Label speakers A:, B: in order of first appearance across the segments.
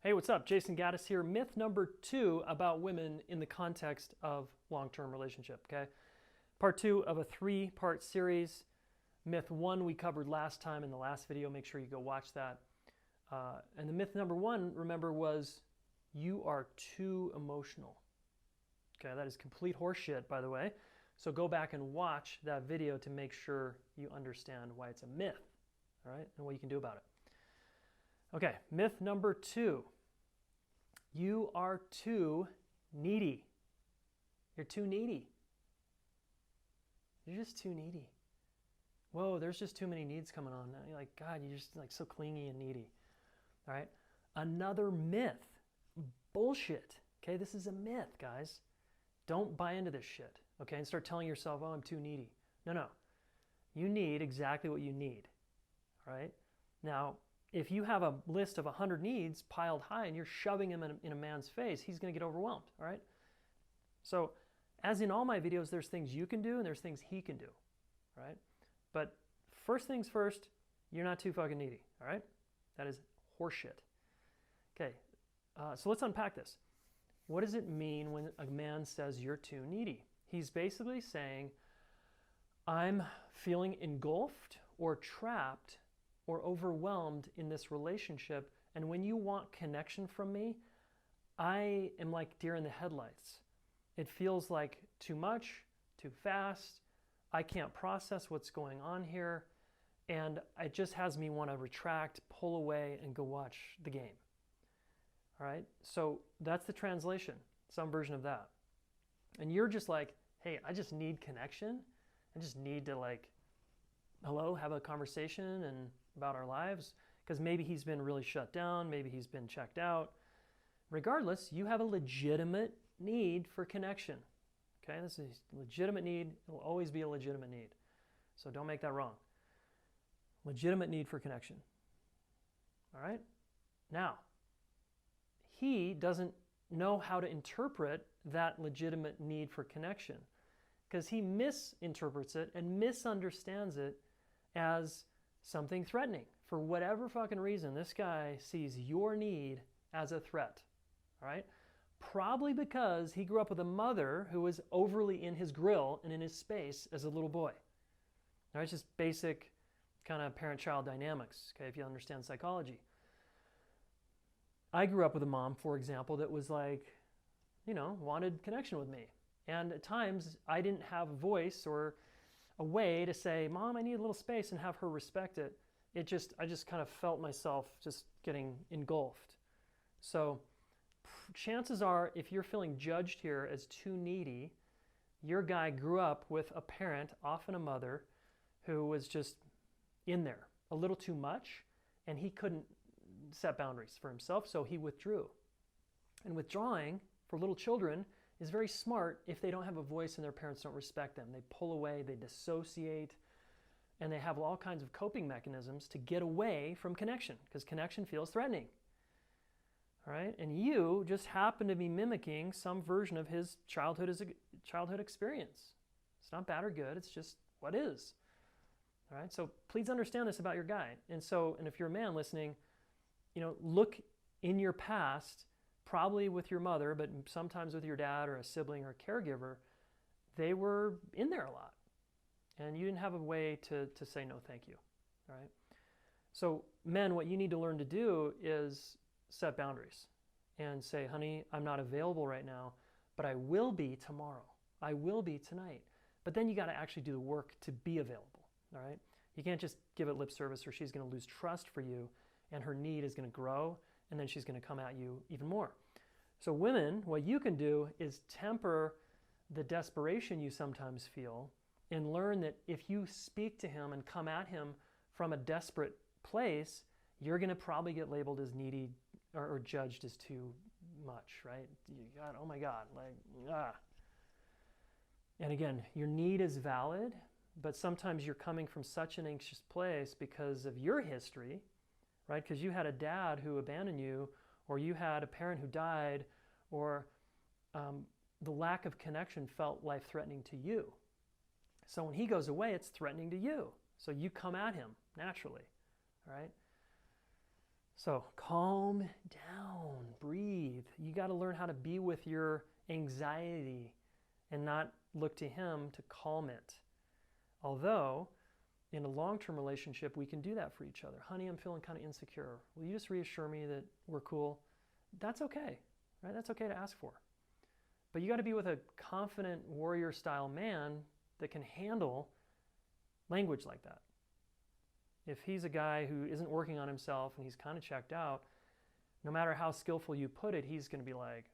A: Hey, what's up? Jayson Gaddis here. Myth number 2 about women in the context of long-term relationship, okay? Part 2 of a 3-part series. Myth 1 we covered last time in the last video. Make sure you go watch that. And the myth number 1, remember, was you are too emotional. Okay, that is complete horseshit, by the way. So go back and watch that video to make sure you understand why it's a myth, all right, and what you can do about it. Okay, myth number 2. You are too needy. You're too needy. You're just too needy. Whoa, there's just too many needs coming on. You're like, God, you're just like so clingy and needy. All right? Another myth. Bullshit. Okay, this is a myth, guys. Don't buy into this shit, okay, and start telling yourself, oh, I'm too needy. No. You need exactly what you need, all right? Now, if you have a list of 100 needs piled high and you're shoving them in a man's face, he's going to get overwhelmed, all right? So, as in all my videos, there's things you can do and there's things he can do, right? But first things first, you're not too fucking needy, all right? That is horseshit. Okay, so let's unpack this. What does it mean when a man says you're too needy? He's basically saying, I'm feeling engulfed or trapped or overwhelmed in this relationship, and when you want connection from me, I am like deer in the headlights. It feels like too much, too fast, I can't process what's going on here, and it just has me want to retract, pull away, and go watch the game. All right, so that's the translation, some version of that. And you're just like, hey, I just need connection. I just need to have a conversation and about our lives, because maybe he's been really shut down, maybe he's been checked out. Regardless, you have a legitimate need for connection. Okay, this is a legitimate need. It will always be a legitimate need. So don't make that wrong. Legitimate need for connection. All right? Now, he doesn't know how to interpret that legitimate need for connection, because he misinterprets it and misunderstands it as something threatening. For whatever fucking reason, this guy sees your need as a threat, all right? Probably because he grew up with a mother who was overly in his grill and in his space as a little boy. All right, it's just basic kind of parent-child dynamics, okay, if you understand psychology. I grew up with a mom, for example, that was like, wanted connection with me. And at times, I didn't have a voice or a way to say, Mom, I need a little space, and have her respect it. I just kind of felt myself just getting engulfed. So chances are, if you're feeling judged here as too needy, your guy grew up with a parent, often a mother, who was just in there a little too much, and he couldn't set boundaries for himself, so he withdrew. And withdrawing for little children is very smart if they don't have a voice and their parents don't respect them. They pull away, they dissociate, and they have all kinds of coping mechanisms to get away from connection, because connection feels threatening. All right? And you just happen to be mimicking some version of his childhood experience. It's not bad or good, it's just what is. All right? So please understand this about your guy. And if you're a man listening, look in your past, probably with your mother, but sometimes with your dad or a sibling or a caregiver. They were in there a lot, and you didn't have a way to say no thank you, all right? So men, what you need to learn to do is set boundaries and say, honey, I'm not available right now, but I will be tomorrow. I will be tonight. But then you got to actually do the work to be available, all right? You can't just give it lip service, or she's going to lose trust for you, and her need is going to grow, and then she's going to come at you even more. So women, what you can do is temper the desperation you sometimes feel, and learn that if you speak to him and come at him from a desperate place, you're going to probably get labeled as needy or judged as too much, right? God, oh my God, And again, your need is valid, but sometimes you're coming from such an anxious place because of your history, right? Because you had a dad who abandoned you, or you had a parent who died, or the lack of connection felt life-threatening to you. So when he goes away, it's threatening to you. So you come at him naturally, all right? So calm down. You got to learn how to be with your anxiety and not look to him to calm it. Although, in a long-term relationship, we can do that for each other. Honey, I'm feeling kind of insecure. Will you just reassure me that we're cool? That's okay, right? That's okay to ask for. But you got to be with a confident warrior-style man that can handle language like that. If he's a guy who isn't working on himself and he's kind of checked out, no matter how skillful you put it, he's going to be like,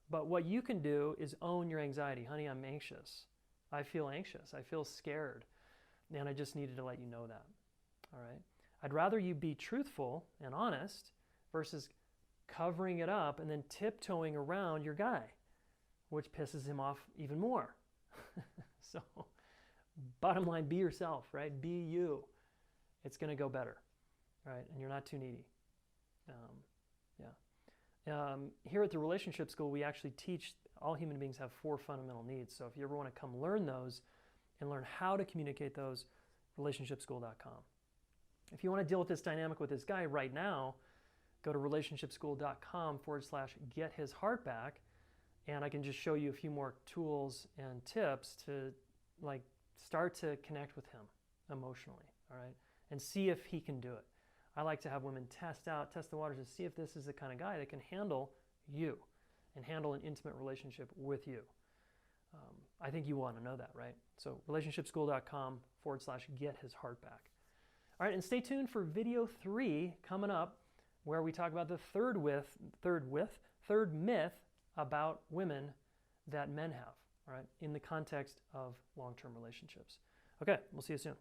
A: but what you can do is own your anxiety. Honey, I'm anxious. I feel anxious. I feel scared. And I just needed to let you know that. All right? I'd rather you be truthful and honest versus covering it up and then tiptoeing around your guy, which pisses him off even more. So, bottom line, be yourself, right? Be you. It's going to go better, right? And you're not too needy. Here at the Relationship School, we actually teach all human beings have 4 fundamental needs. So if you ever want to come learn those and learn how to communicate those, relationshipschool.com. If you want to deal with this dynamic with this guy right now, go to relationshipschool.com/get-his-heart-back, and I can just show you a few more tools and tips to start to connect with him emotionally, all right? And see if he can do it. I like to have women test the waters to see if this is the kind of guy that can handle you and handle an intimate relationship with you. I think you want to know that, right? So relationshipschool.com/get-his-heart-back. All right, and stay tuned for video 3 coming up, where we talk about the third myth about women that men have, all right, in the context of long-term relationships. Okay, we'll see you soon.